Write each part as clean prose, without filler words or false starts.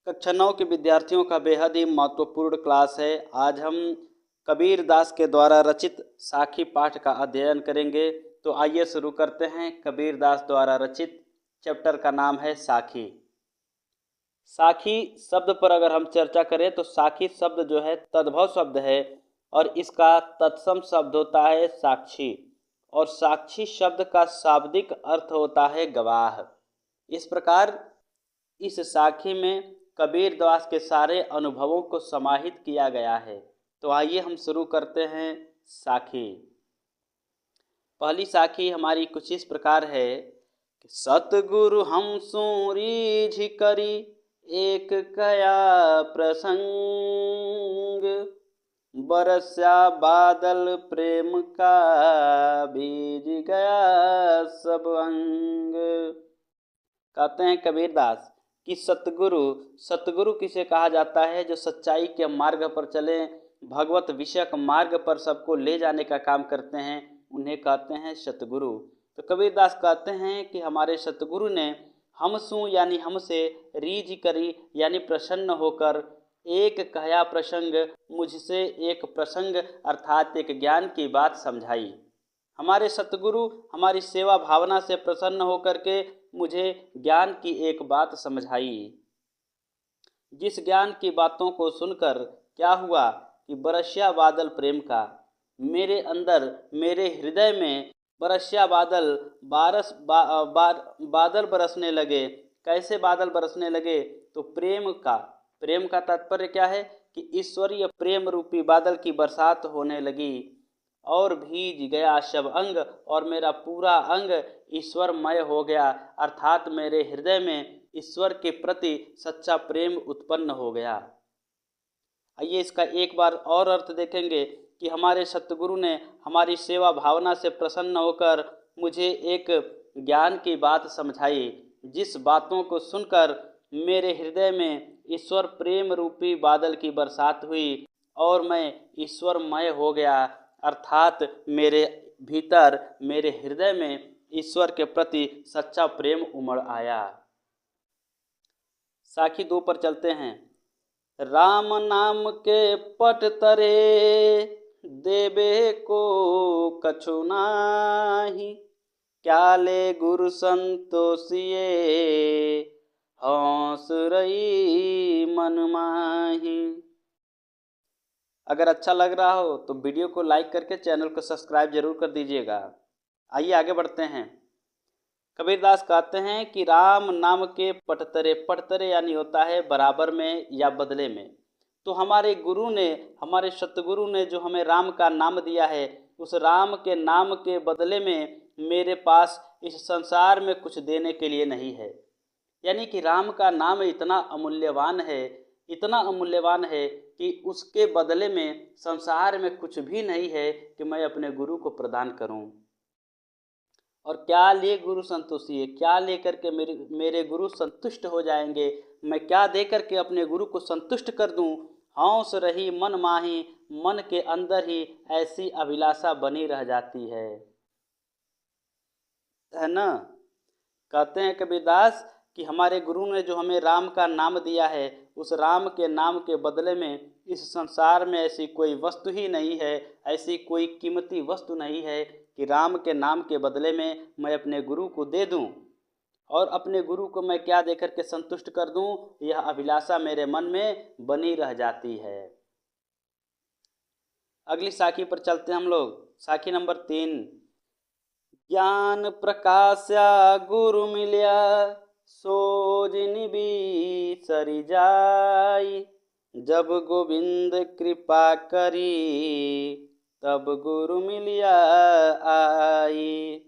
कक्षा 9 के विद्यार्थियों का बेहद ही महत्वपूर्ण क्लास है। आज हम कबीर दास के द्वारा रचित साखी पाठ का अध्ययन करेंगे। तो आइए शुरू करते हैं। कबीर दास द्वारा रचित चैप्टर का नाम है साखी। साखी शब्द पर अगर हम चर्चा करें तो साखी शब्द जो है तद्भव शब्द है और इसका तत्सम शब्द होता है साक्षी, और साक्षी शब्द का शाब्दिक अर्थ होता है गवाह। इस प्रकार इस साखी में कबीर दास के सारे अनुभवों को समाहित किया गया है। तो आइए हम शुरू करते हैं साखी। पहली साखी हमारी कुछ इस प्रकार है कि सतगुरु हम सूरीझ करी एक कया प्रसंग, बरस्या बादल प्रेम का बीज गया सब अंग। कहते हैं कबीर दास कि सतगुरु किसे कहा जाता है? जो सच्चाई के मार्ग पर चले, भगवत विषयक मार्ग पर सबको ले जाने का काम करते हैं, उन्हें कहते हैं सतगुरु। तो कबीर दास कहते हैं कि हमारे सतगुरु ने हमसू यानी हमसे, रीझ करी यानी प्रसन्न होकर, एक कहया प्रसंग मुझसे एक प्रसंग अर्थात एक ज्ञान की बात समझाई। हमारे सतगुरु हमारी सेवा भावना से प्रसन्न होकर के मुझे ज्ञान की एक बात समझाई। जिस ज्ञान की बातों को सुनकर क्या हुआ कि बरस्या बादल प्रेम का, मेरे अंदर मेरे हृदय में बरस्या बादल बादल बरसने लगे। कैसे बादल बरसने लगे? तो प्रेम का तात्पर्य क्या है कि ईश्वरीय प्रेम रूपी बादल की बरसात होने लगी और भीज गया सब अंग, और मेरा पूरा अंग ईश्वरमय हो गया, अर्थात मेरे हृदय में ईश्वर के प्रति सच्चा प्रेम उत्पन्न हो गया। आइए इसका एक बार और अर्थ देखेंगे कि हमारे सतगुरु ने हमारी सेवा भावना से प्रसन्न होकर मुझे एक ज्ञान की बात समझाई। जिस बातों को सुनकर मेरे हृदय में ईश्वर प्रेम रूपी बादल की बरसात हुई और मैं ईश्वरमय हो गया, अर्थात मेरे भीतर मेरे हृदय में ईश्वर के प्रति सच्चा प्रेम उमड़ आया। साखी 2 पर चलते हैं। राम नाम के पट तरे देबे को कछु नाही, क्या ले गुरु संतोषिए हौस रही मन माही। अगर अच्छा लग रहा हो तो वीडियो को लाइक करके चैनल को सब्सक्राइब जरूर कर दीजिएगा। आइए आगे बढ़ते हैं। कबीर दास कहते हैं कि राम नाम के पटतरे यानी होता है बराबर में या बदले में। तो हमारे गुरु ने, हमारे सतगुरु ने जो हमें राम का नाम दिया है, उस राम के नाम के बदले में मेरे पास इस संसार में कुछ देने के लिए नहीं है। यानी कि राम का नाम इतना अमूल्यवान है कि उसके बदले में संसार में कुछ भी नहीं है कि मैं अपने गुरु को प्रदान करूं। और क्या ले गुरु संतुष्टि है, क्या लेकर के मेरे गुरु संतुष्ट हो जाएंगे, मैं क्या दे करके अपने गुरु को संतुष्ट कर दूं। हौस रही मन माही, मन के अंदर ही ऐसी अभिलाषा बनी रह जाती है ना। कहते हैं कबीर दास कि हमारे गुरु ने जो हमें राम का नाम दिया है, उस राम के नाम के बदले में इस संसार में ऐसी कोई वस्तु ही नहीं है, ऐसी कोई कीमती वस्तु नहीं है कि राम के नाम के बदले में मैं अपने गुरु को दे दूं और अपने गुरु को मैं क्या देकर के संतुष्ट कर दूं। यह अभिलाषा मेरे मन में बनी रह जाती है। अगली साखी पर चलते हैं हम लोग। साखी नंबर 3। ज्ञान प्रकाश्या गुरु मिल्या, सोजिन भी सरी जाई, जब गोविंद कृपा करी तब गुरु मिलिया आई।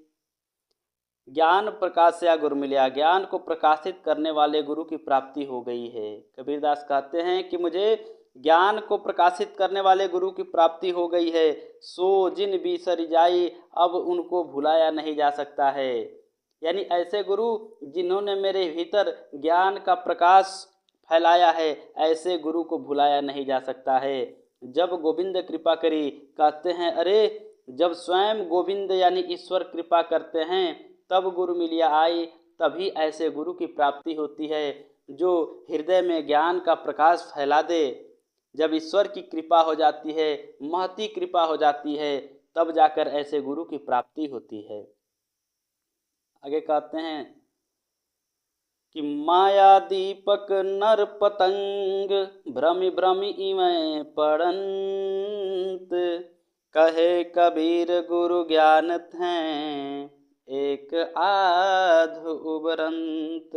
ज्ञान प्रकाश्या गुरु मिलिया, ज्ञान को प्रकाशित करने वाले गुरु की प्राप्ति हो गई है। कबीर दास कहते हैं कि मुझे ज्ञान को प्रकाशित करने वाले गुरु की प्राप्ति हो गई है। सो जिन बिसर जाई, अब उनको भुलाया नहीं जा सकता है। यानी ऐसे गुरु जिन्होंने मेरे भीतर ज्ञान का प्रकाश फैलाया है, ऐसे गुरु को भुलाया नहीं जा सकता है। जब गोविंद कृपा करी, कहते हैं अरे जब स्वयं गोविंद यानी ईश्वर कृपा करते हैं तब गुरु मिलिया आई, तभी ऐसे गुरु की प्राप्ति होती है। जो हृदय में ज्ञान का प्रकाश फैला दे। जब ईश्वर की कृपा हो जाती है, महती कृपा हो जाती है, तब जाकर ऐसे गुरु की प्राप्ति होती है। आगे कहते हैं कि माया दीपक नर पतंग भ्रमि भ्रमि इवै पड़ंत, कहे कबीर गुरु ज्ञानत हैं एक आध उबरंत।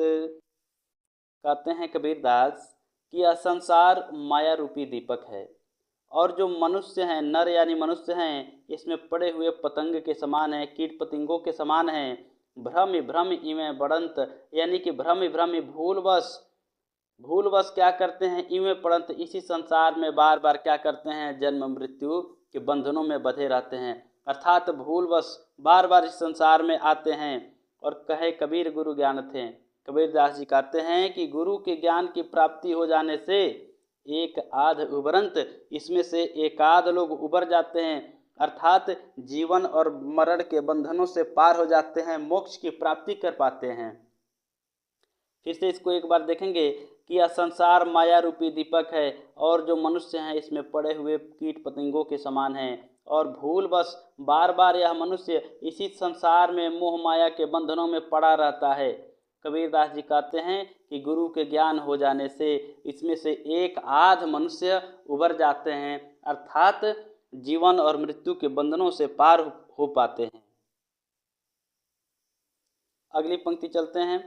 कहते हैं कबीरदास कि यह संसार माया रूपी दीपक है और जो मनुष्य हैं, नर यानी मनुष्य हैं, इसमें पड़े हुए पतंग के समान हैं, कीट पतंगों के समान हैं। भ्रम भ्रम इवें बढ़ंत, यानी कि भ्रम भ्रम भूलवश क्या करते हैं, इवें पड़ंत, इसी संसार में बार बार क्या करते हैं, जन्म मृत्यु के बंधनों में बंधे रहते हैं। अर्थात भूलवश बार बार इस संसार में आते हैं। और कहे कबीर गुरु ज्ञान थे, कबीरदास जी कहते हैं कि गुरु के ज्ञान की प्राप्ति हो जाने से एक आध उबरंत, इसमें से एकाध लोग उबर जाते हैं, अर्थात जीवन और मरण के बंधनों से पार हो जाते हैं, मोक्ष की प्राप्ति कर पाते हैं। फिर से इसको एक बार देखेंगे कि यह संसार माया रूपी दीपक है और जो मनुष्य हैं इसमें पड़े हुए कीट पतंगों के समान हैं, और भूलवश बार बार यह मनुष्य इसी संसार में मोह माया के बंधनों में पड़ा रहता है। कबीरदास जी कहते हैं कि गुरु के ज्ञान हो जाने से इसमें से एक आध मनुष्य उबर जाते हैं, अर्थात जीवन और मृत्यु के बंधनों से पार हो पाते हैं। अगली पंक्ति चलते हैं,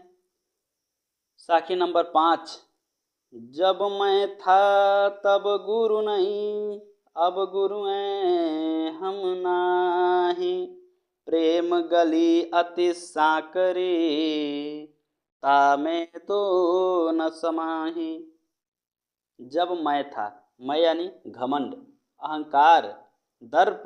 साखी नंबर 5। जब मैं था तब गुरु नहीं, अब गुरु हैं हम नाही, प्रेम गली अति साकरी, तामे तो न समाही। जब मैं था, मैं यानी घमंड, अहंकार, दर्प।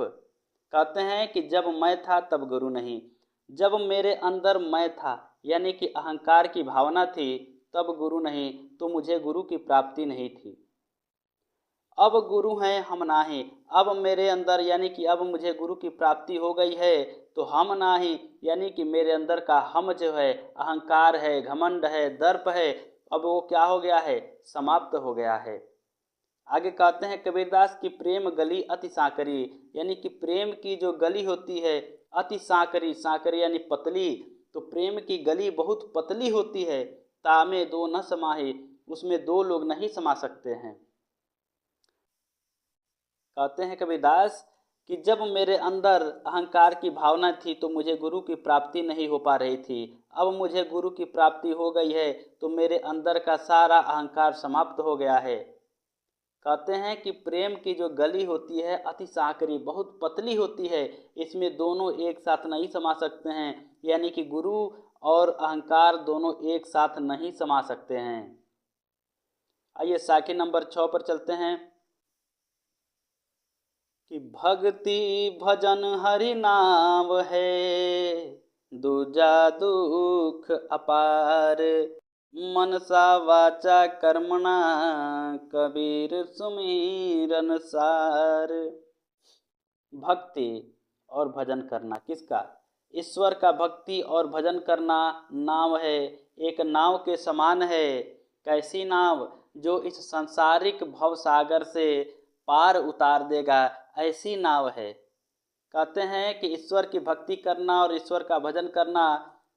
कहते हैं कि जब मैं था तब गुरु नहीं, जब मेरे अंदर मैं था यानी कि अहंकार की भावना थी तब गुरु नहीं, तो मुझे गुरु की प्राप्ति नहीं थी। अब गुरु हैं हम नाही, अब मेरे अंदर यानी कि अब मुझे गुरु की प्राप्ति हो गई है, तो हम नाही यानी कि मेरे अंदर का हम जो है, अहंकार है, घमंड है, दर्प है, अब वो क्या हो गया है, समाप्त हो गया है। आगे कहते हैं कबीरदास की प्रेम गली अति सांकरी, यानी कि प्रेम की जो गली होती है अति सांकरी, सांकरी यानी पतली, तो प्रेम की गली बहुत पतली होती है। तामे दो न समाही, उसमें दो लोग नहीं समा सकते हैं। कहते हैं कबीरदास कि जब मेरे अंदर अहंकार की भावना थी तो मुझे गुरु की प्राप्ति नहीं हो पा रही थी, अब मुझे गुरु की प्राप्ति हो गई है तो मेरे अंदर का सारा अहंकार समाप्त हो गया है। कहते हैं कि प्रेम की जो गली होती है अति सांकरी, बहुत पतली होती है, इसमें दोनों एक साथ नहीं समा सकते हैं, यानी कि गुरु और अहंकार दोनों एक साथ नहीं समा सकते हैं। आइए साखी नंबर 6 पर चलते हैं कि भक्ति भजन हरि नाम है, दूजा दुख अपार, मनसा वाचा कर्मणा कबीर सुमिरन सार। भक्ति और भजन करना किसका, ईश्वर का भक्ति और भजन करना नाव है, एक नाव के समान है। कैसी नाव, जो इस सांसारिक भव सागर से पार उतार देगा, ऐसी नाव है। कहते हैं कि ईश्वर की भक्ति करना और ईश्वर का भजन करना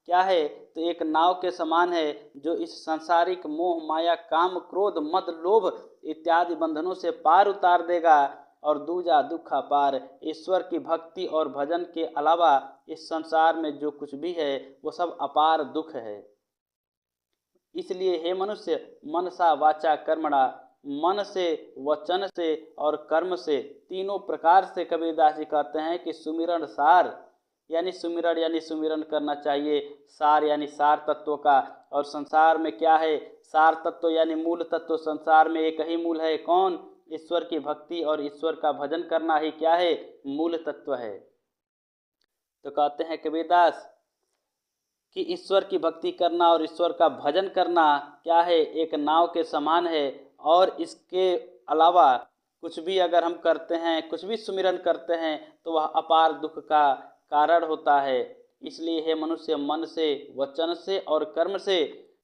क्या है, तो एक नाव के समान है जो इस सांसारिक मोह माया काम क्रोध मद लोभ इत्यादि बंधनों से पार उतार देगा। और दूजा दुख अपार, ईश्वर की भक्ति और भजन के अलावा इस संसार में जो कुछ भी है वो सब अपार दुख है। इसलिए हे मनुष्य, मनसा वाचा कर्मणा, मन से, वचन से और कर्म से, तीनों प्रकार से कबीरदास जी कहते हैं कि सुमिरन सार, यानी सुमिरन करना चाहिए, सार यानी सार तत्व का। और संसार में क्या है, सार तत्व यानी मूल तत्व, संसार में एक ही मूल है, कौन, ईश्वर की भक्ति और ईश्वर का भजन करना ही क्या है, मूल तत्व है। तो कहते हैं कबीरदास कि ईश्वर की भक्ति करना और ईश्वर का भजन करना क्या है, एक नाव के समान है। और इसके अलावा कुछ भी अगर हम करते हैं, कुछ भी सुमिरन करते हैं, तो वह अपार दुख का कारण होता है। इसलिए हे मनुष्य, मन से, वचन से और कर्म से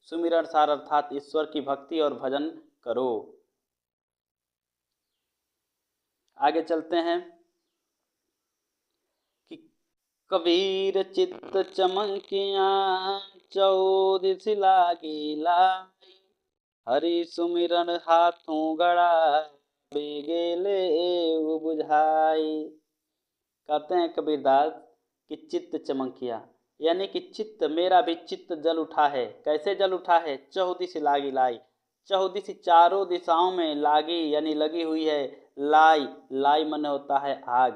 सुमिरन सार अर्थात ईश्वर की भक्ति और भजन करो। आगे चलते हैं कि कबीर चित्त चमकिया चौदिस लागी लाई, हरि सुमिरन हाथों गड़ा बेगे ले बुझाई। कहते हैं कबीरदास कि चित्त चमकिया, यानी कि चित्त, मेरा भी चित्त जल उठा है। कैसे जल उठा है? चौदिस लागी लाई, चौदिस चारों दिशाओं में लागी यानी लगी हुई है, लाई, लाई मन होता है आग।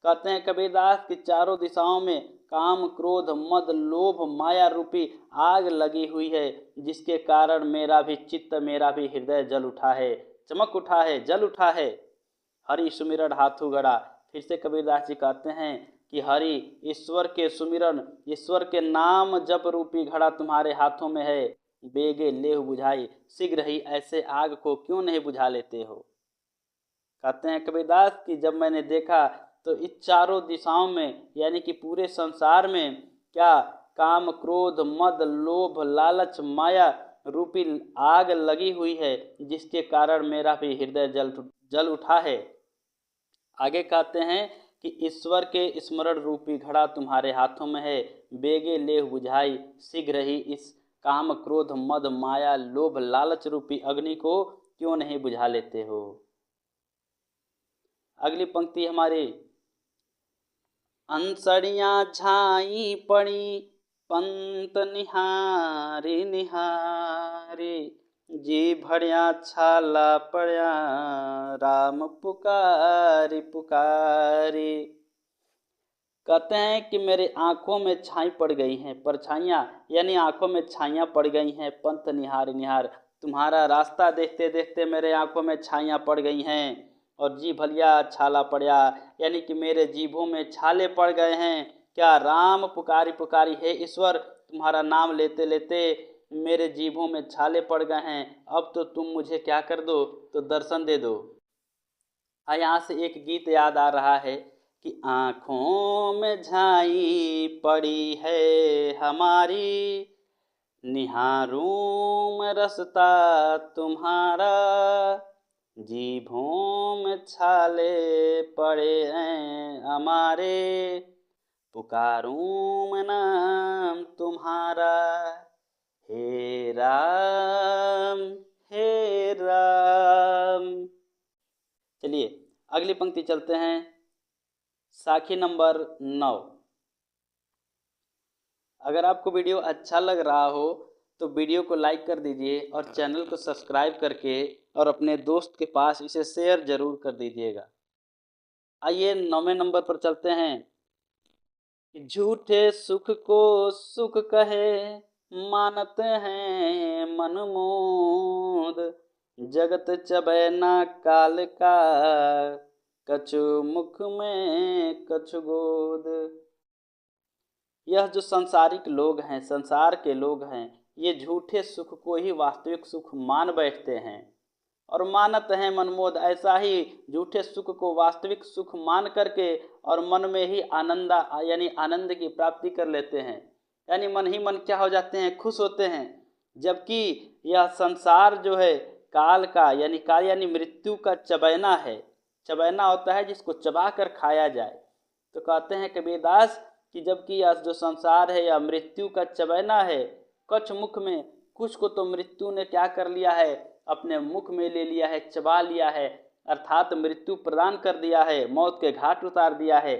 कहते हैं कबीरदास कि चारों दिशाओं में काम क्रोध मद लोभ माया रूपी आग लगी हुई है, जिसके कारण मेरा भी चित्त, मेरा भी हृदय जल उठा है, चमक उठा है, जल उठा है। हरि सुमिरन हाथों गड़ा। फिर से कबीरदास जी कहते हैं कि हरि, ईश्वर के सुमिरन, ईश्वर के नाम जप रूपी घड़ा तुम्हारे हाथों में है, बेगे लेह बुझाई, शीघ्र ही ऐसे आग को क्यों नहीं बुझा लेते हो। कहते हैं कबीरदास कि जब मैंने देखा तो इस चारों दिशाओं में यानी कि पूरे संसार में क्या काम क्रोध मद लोभ लालच माया रूपी आग लगी हुई है, जिसके कारण मेरा भी हृदय जल उठा है। आगे कहते हैं कि ईश्वर के स्मरण रूपी घड़ा तुम्हारे हाथों में है, बेगे लेह बुझाई, शीघ्र ही इस काम क्रोध मद माया लोभ लालच रूपी अग्नि को क्यों नहीं बुझा लेते हो। अगली पंक्ति हमारी, अंसड़ियाँ झाई पड़ी पंत निहारी निहारी, जी भड़िया छाला पड़िया राम पुकारी पुकारी। कहते हैं कि मेरे आंखों में छाई पड़ गई हैं, परछाइयाँ यानी आंखों में छाइयाँ पड़ गई हैं, पंत निहार निहार, तुम्हारा रास्ता देखते देखते मेरे आंखों में छाइयाँ पड़ गई हैं। और जी भलिया छाला पड़या, यानी कि मेरे जीभों में छाले पड़ गए हैं। क्या? राम पुकारी पुकारी, हे ईश्वर तुम्हारा नाम लेते लेते मेरे जीभों में छाले पड़ गए हैं, अब तो तुम मुझे क्या कर दो, तो दर्शन दे दो। यहाँ से एक गीत याद आ रहा है कि आँखों में झाई पड़ी है हमारी, निहारूं मैं रास्ता तुम्हारा, जीभों में छाले पड़े हैं हमारे, पुकारूं मैं नाम तुम्हारा, हे राम हे राम। चलिए अगली पंक्ति चलते हैं, साखी नंबर 9। अगर आपको वीडियो अच्छा लग रहा हो तो वीडियो को लाइक कर दीजिए और चैनल को सब्सक्राइब करके और अपने दोस्त के पास इसे शेयर जरूर कर दीजिएगा। आइए 9वें नंबर पर चलते हैं। झूठे सुख को सुख कहे मानते हैं मनमोद, जगत चबै ना काल का कछु मुख में कछु गोद। यह जो सांसारिक लोग हैं, संसार के लोग हैं, ये झूठे सुख को ही वास्तविक सुख मान बैठते हैं और मानत हैं मनमोद। ऐसा ही झूठे सुख को वास्तविक सुख मान करके और मन में ही आनंद यानी आनंद की प्राप्ति कर लेते हैं, यानी मन ही मन क्या हो जाते हैं, खुश होते हैं। जबकि यह संसार जो है काल का यानी काल यानी मृत्यु का चबैना है। चबैना होता है जिसको चबा कर खाया जाए। तो कहते हैं कबीरदास कि जबकि यह जो संसार है यह मृत्यु का चबैना है, कछ मुख में, कुछ को तो मृत्यु ने क्या कर लिया है, अपने मुख में ले लिया है, चबा लिया है, अर्थात मृत्यु प्रदान कर दिया है, मौत के घाट उतार दिया है।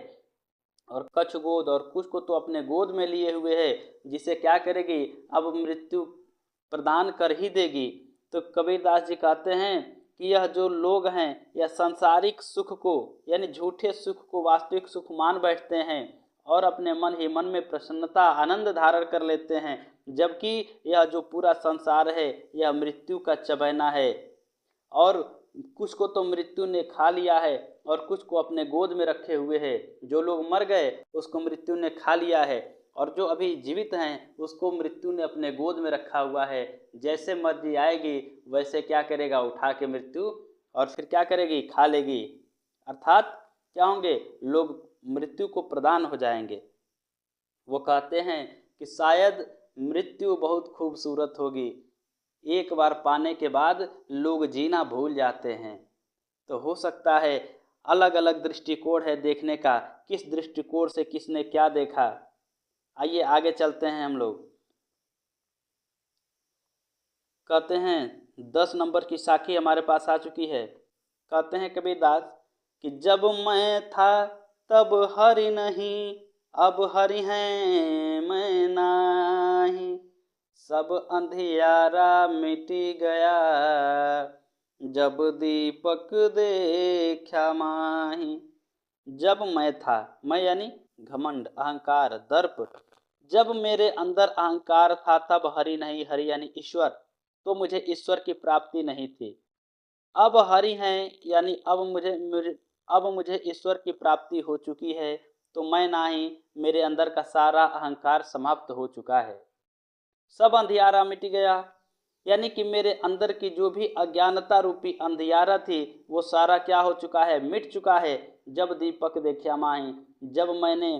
और कछ गोद, और कुछ को तो अपने गोद में लिए हुए है, जिसे क्या करेगी, अब मृत्यु प्रदान कर ही देगी। तो कबीरदास जी कहते हैं कि यह जो लोग हैं यह सांसारिक सुख को यानी झूठे सुख को वास्तविक सुख मान बैठते हैं और अपने मन ही मन में प्रसन्नता आनंद धारण कर लेते हैं, जबकि यह जो पूरा संसार है यह मृत्यु का चबैना है। और कुछ को तो मृत्यु ने खा लिया है और कुछ को अपने गोद में रखे हुए है। जो लोग मर गए उसको मृत्यु ने खा लिया है और जो अभी जीवित हैं उसको मृत्यु ने अपने गोद में रखा हुआ है। जैसे मर्जी आएगी वैसे क्या करेगा, उठा के मृत्यु और फिर क्या करेगी, खा लेगी। अर्थात क्या होंगे, लोग मृत्यु को प्रदान हो जाएंगे। वो कहते हैं कि शायद मृत्यु बहुत खूबसूरत होगी। एक बार पाने के बाद लोग जीना भूल जाते हैं। तो हो सकता है अलग अलग दृष्टिकोण है देखने का, किस दृष्टिकोण से किसने क्या देखा। आइए आगे चलते हैं हम लोग। कहते हैं 10 नंबर की साखी हमारे पास आ चुकी है। कहते हैं कबीरदास कि जब मैं था तब हरि नहीं, अब हरि हैं मैं नाही, सब अंधियारा मिटी गया, जब दीपक देखा माही। जब मैं था, मैं यानी घमंड, अहंकार, दर्प। जब मेरे अंदर अहंकार था तब हरि नहीं, हरि यानी ईश्वर, तो मुझे ईश्वर की प्राप्ति नहीं थी। अब हरि हैं यानी अब मुझे ईश्वर की प्राप्ति हो चुकी है, तो मैं नाही, मेरे अंदर का सारा अहंकार समाप्त हो चुका है। सब अंधियारा मिट गया, यानी कि मेरे अंदर की जो भी अज्ञानता रूपी अंधियारा थी वो सारा क्या हो चुका है, मिट चुका है। जब दीपक देखा माही, जब मैंने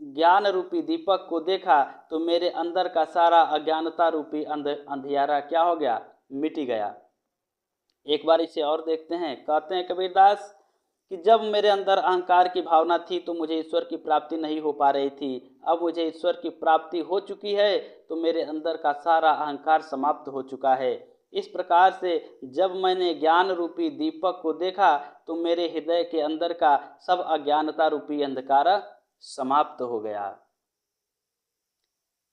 ज्ञान रूपी दीपक को देखा तो मेरे अंदर का सारा अज्ञानता रूपी अंधियारा क्या हो गया, मिट गया। एक बार इसे और देखते हैं। कहते हैं कबीरदास कि जब मेरे अंदर अहंकार की भावना थी तो मुझे ईश्वर की प्राप्ति नहीं हो पा रही थी, अब मुझे ईश्वर की प्राप्ति हो चुकी है तो मेरे अंदर का सारा अहंकार समाप्त हो चुका है। इस प्रकार से जब मैंने ज्ञान रूपी दीपक को देखा तो मेरे हृदय के अंदर का सब अज्ञानता रूपी अंधकार समाप्त हो गया।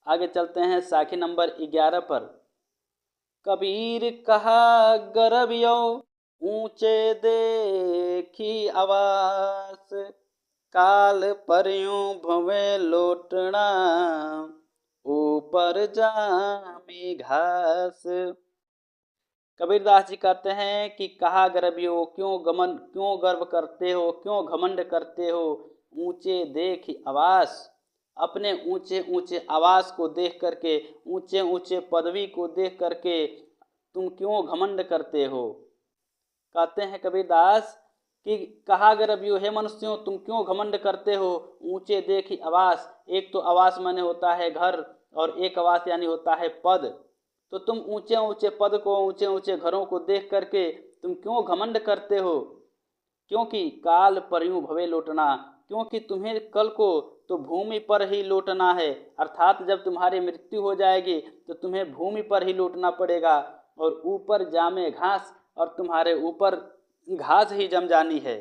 आगे चलते हैं साखी नंबर 11 पर। कबीर कहा गरबियो, ऊंचे देखी आवास, काल परियों भवे लोटना, ऊपर जामी घास। कबीरदास जी कहते हैं कि कहा गर्वियो, क्यों गर्व करते हो, क्यों घमंड करते हो। ऊंचे देख आवास, अपने ऊंचे ऊंचे आवास को देख करके, ऊंचे ऊंचे पदवी को देख करके तुम क्यों घमंड करते हो। कहते हैं कबीरदास कि कहा गर्वियो, हे मनुष्यों तुम क्यों घमंड करते हो। ऊंचे देखी आवास, एक तो आवास माने होता है घर, और एक आवास यानी होता है पद। तो तुम ऊंचे ऊंचे पद को, ऊंचे ऊंचे घरों को देख करके तुम क्यों घमंड करते हो। क्योंकि काल पर यूं भवे लौटना, क्योंकि तुम्हें कल को तो भूमि पर ही लौटना है, अर्थात जब तुम्हारी मृत्यु हो जाएगी तो तुम्हें भूमि पर ही लौटना पड़ेगा, और ऊपर जामे घास, और तुम्हारे ऊपर घास ही जम जानी है।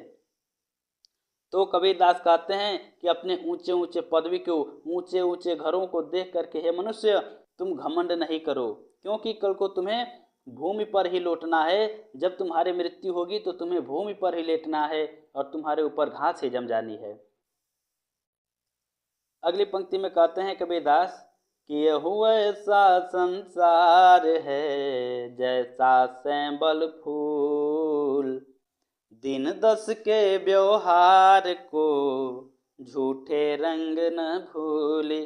तो कबीरदास कहते हैं कि अपने ऊंचे ऊंचे पदवी को, ऊंचे ऊंचे घरों को देख करके हे मनुष्य तुम घमंड नहीं करो, क्योंकि कल को तुम्हें भूमि पर ही लौटना है। जब तुम्हारी मृत्यु होगी तो तुम्हें भूमि पर ही लेटना है, और तुम्हारे ऊपर घास ही जम जानी है। अगली पंक्ति में कहते हैं कबीरदास कि यह ऐसा संसार है जैसा सैंबल फूल, दिन 10 के व्यवहार को झूठे रंग न भूले।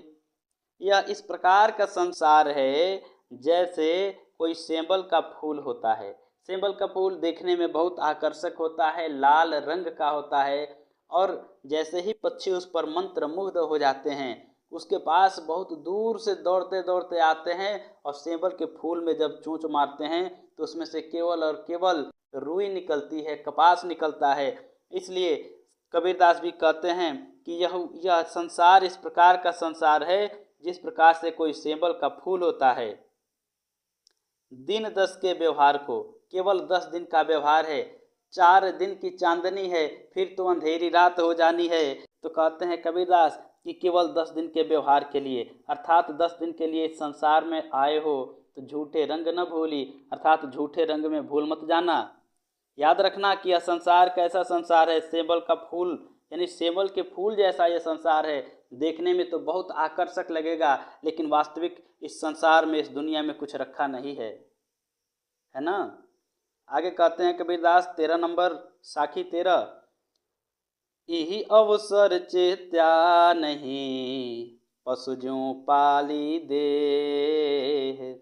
यह इस प्रकार का संसार है जैसे कोई सेंबल का फूल होता है। सेंबल का फूल देखने में बहुत आकर्षक होता है, लाल रंग का होता है, और जैसे ही पक्षी उस पर मंत्रमुग्ध हो जाते हैं, उसके पास बहुत दूर से दौड़ते दौड़ते आते हैं, और सेंबल के फूल में जब चोंच मारते हैं तो उसमें से केवल और केवल रुई निकलती है, कपास निकलता है। इसलिए कबीरदास भी कहते हैं कि यह संसार इस प्रकार का संसार है जिस प्रकार से कोई सेंबल का फूल होता है। दिन 10 के व्यवहार को, केवल 10 दिन का व्यवहार है, 4 दिन की चांदनी है, फिर तो अंधेरी रात हो जानी है। तो कहते हैं कबीरदास कि केवल 10 दिन के व्यवहार के लिए, अर्थात 10 दिन के लिए संसार में आए हो तो झूठे रंग न भूली, अर्थात झूठे रंग में भूल मत जाना। याद रखना कि यह संसार कैसा संसार है, सेंबल का फूल यानी सेंबल के फूल जैसा यह संसार है। देखने में तो बहुत आकर्षक लगेगा, लेकिन वास्तविक इस संसार में, इस दुनिया में कुछ रखा नहीं है ना। आगे कहते हैं कबीरदास 13 नंबर साखी 13, यही अवसर चेत्या नहीं, पशु ज्यों पाली दे,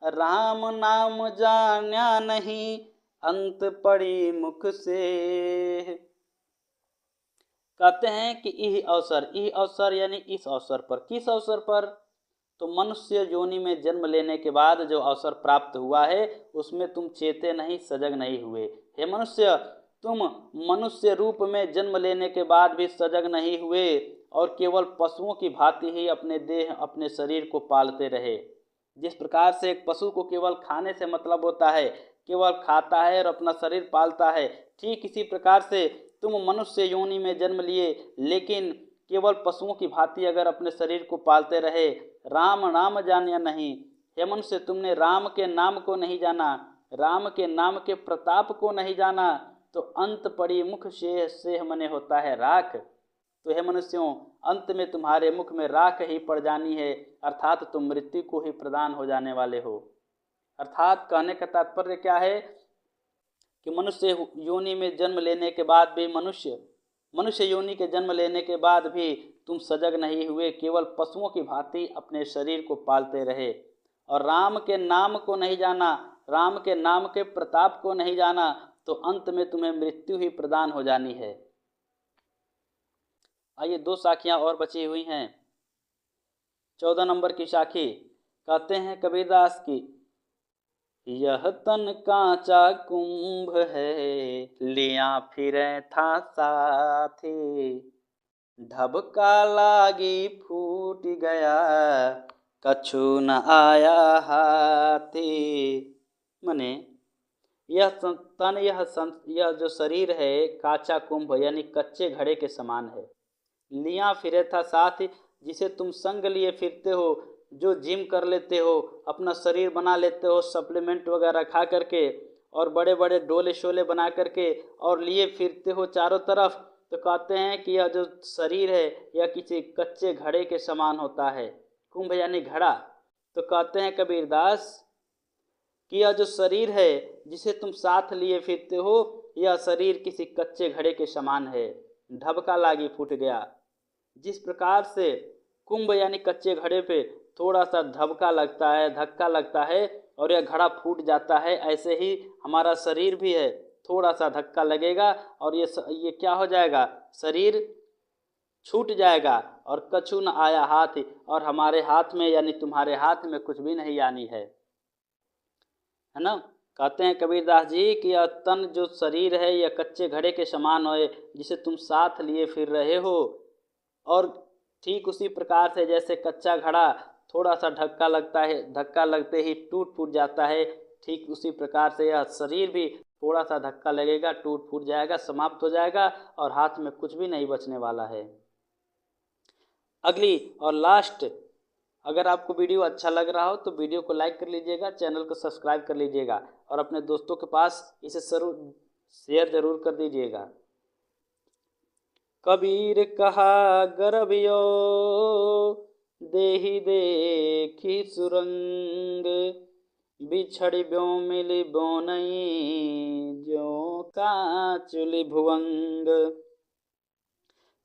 राम नाम जान्या नहीं, अंत पड़ी मुख से। कहते हैं कि यही अवसर यानी इस अवसर पर, किस अवसर पर, तो मनुष्य योनि में जन्म लेने के बाद जो अवसर प्राप्त हुआ है उसमें तुम चेते नहीं, सजग नहीं हुए। हे मनुष्य, तुम मनुष्य रूप में जन्म लेने के बाद भी सजग नहीं हुए और केवल पशुओं की भांति ही अपने देह, अपने शरीर को पालते रहे। जिस प्रकार से एक पशु को केवल खाने से मतलब होता है, केवल खाता है और अपना शरीर पालता है, ठीक इसी प्रकार से तुम मनुष्य योनि में जन्म लिए लेकिन केवल पशुओं की भांति अगर अपने शरीर को पालते रहे, राम नाम जानिया नहीं। हे मनुष्य, तुमने राम के नाम को नहीं जाना, राम के नाम के प्रताप को नहीं जाना, तो अंत पड़ी मुख से मने होता है राख। तो हे मनुष्यों, अंत में तुम्हारे मुख में राख ही पड़ जानी है, अर्थात तुम मृत्यु को ही प्रदान हो जाने वाले हो। अर्थात कहने का तात्पर्य क्या है कि मनुष्य योनि में जन्म लेने के बाद भी मनुष्य योनि के जन्म लेने के बाद भी तुम सजग नहीं हुए, केवल पशुओं की भांति अपने शरीर को पालते रहे और राम के नाम को नहीं जाना, राम के नाम के प्रताप को नहीं जाना, तो अंत में तुम्हें मृत्यु ही प्रदान हो जानी है। आइए 2 साखियां और बची हुई हैं। 14 नंबर की साखी कहते हैं कबीरदास की, यह तन कांचा कुंभ है, लिया फिरे था साथी, ढबका लागी फूट गया, कछु न आया हाथी। मने यह जो शरीर है काचा कुंभ यानी कच्चे घड़े के समान है। लिया फिरे था साथ, जिसे तुम संग लिए फिरते हो, जो जिम कर लेते हो, अपना शरीर बना लेते हो सप्लीमेंट वगैरह खा करके और बड़े बड़े डोले शोले बना करके और लिए फिरते हो चारों तरफ, तो कहते हैं कि यह जो शरीर है यह किसी कच्चे घड़े के समान होता है। कुंभ यानी घड़ा। तो कहते हैं कबीरदास कि यह जो शरीर है जिसे तुम साथ लिए फिरते हो, यह शरीर किसी कच्चे घड़े के समान है, ढबका लागी फूट गया। जिस प्रकार से कुंभ यानी कच्चे घड़े पे थोड़ा सा धक्का लगता है और यह घड़ा फूट जाता है, ऐसे ही हमारा शरीर भी है, थोड़ा सा धक्का लगेगा और ये क्या हो जाएगा, शरीर छूट जाएगा और कछु न आया हाथ, और हमारे हाथ में यानी तुम्हारे हाथ में कुछ भी नहीं आनी है ना। कहते हैं कबीरदास जी कि यह तन जो शरीर है यह कच्चे घड़े के समान है, जिसे तुम साथ लिए फिर रहे हो, और ठीक उसी प्रकार से जैसे कच्चा घड़ा थोड़ा सा धक्का लगते ही टूट फूट जाता है, ठीक उसी प्रकार से यह शरीर भी थोड़ा सा धक्का लगेगा, टूट फूट जाएगा, समाप्त हो जाएगा और हाथ में कुछ भी नहीं बचने वाला है। अगली और लास्ट, अगर आपको वीडियो अच्छा लग रहा हो तो वीडियो को लाइक कर लीजिएगा, चैनल को सब्सक्राइब कर लीजिएगा और अपने दोस्तों के पास इसे शेयर जरूर कर दीजिएगा। कबीर कहा गरबियो देहि देखी सुरंग, बिछड़ ब्यो मिली बोनई जो काचुली भुवंग।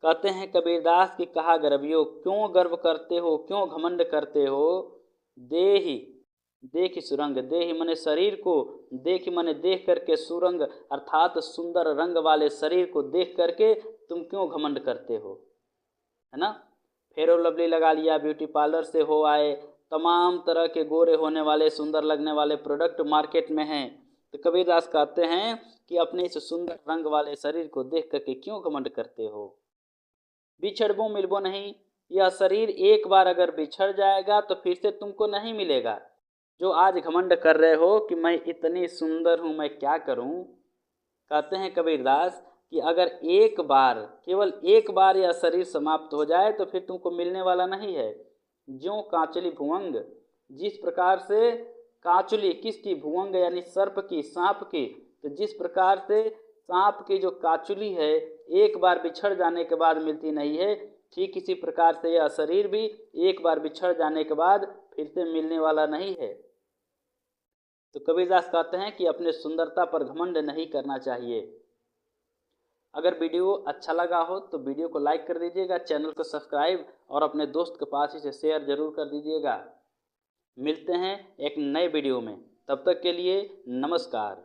कहते हैं कबीरदास की कहा गर्भियो, क्यों गर्व करते हो, क्यों घमंड करते हो। देखी सुरंग, देही मने शरीर को, देखी मने देख करके, सुरंग अर्थात सुंदर रंग वाले शरीर को देख करके तुम क्यों घमंड करते हो, है ना। फेयर और लवली लगा लिया, ब्यूटी पार्लर से हो आए, तमाम तरह के गोरे होने वाले सुंदर लगने वाले प्रोडक्ट मार्केट में हैं, तो कबीरदास कहते हैं कि अपने इस सुंदर रंग वाले शरीर को देख करके क्यों घमंड करते हो। बिछड़बो मिलबो नहीं, यह शरीर एक बार अगर बिछड़ जाएगा तो फिर से तुमको नहीं मिलेगा। जो आज घमंड कर रहे हो कि मैं इतनी सुंदर हूँ, मैं क्या करूँ। कहते हैं कबीरदास कि अगर एक बार, केवल एक बार यह शरीर समाप्त हो जाए तो फिर तुमको मिलने वाला नहीं है। ज्यों कांचुली भुवंग, जिस प्रकार से कांचुली किसकी, भुवंग यानी सर्प की, सांप की, तो जिस प्रकार से सांप की जो काचुली है एक बार बिछड़ जाने के बाद मिलती नहीं है, ठीक इसी प्रकार से यह शरीर भी एक बार बिछड़ जाने के बाद फिर से मिलने वाला नहीं है। तो कबीरदास कहते हैं कि अपने सुंदरता पर घमंड नहीं करना चाहिए। अगर वीडियो अच्छा लगा हो तो वीडियो को लाइक कर दीजिएगा, चैनल को सब्सक्राइब और अपने दोस्त के पास इसे शेयर जरूर कर दीजिएगा। मिलते हैं एक नए वीडियो में, तब तक के लिए नमस्कार।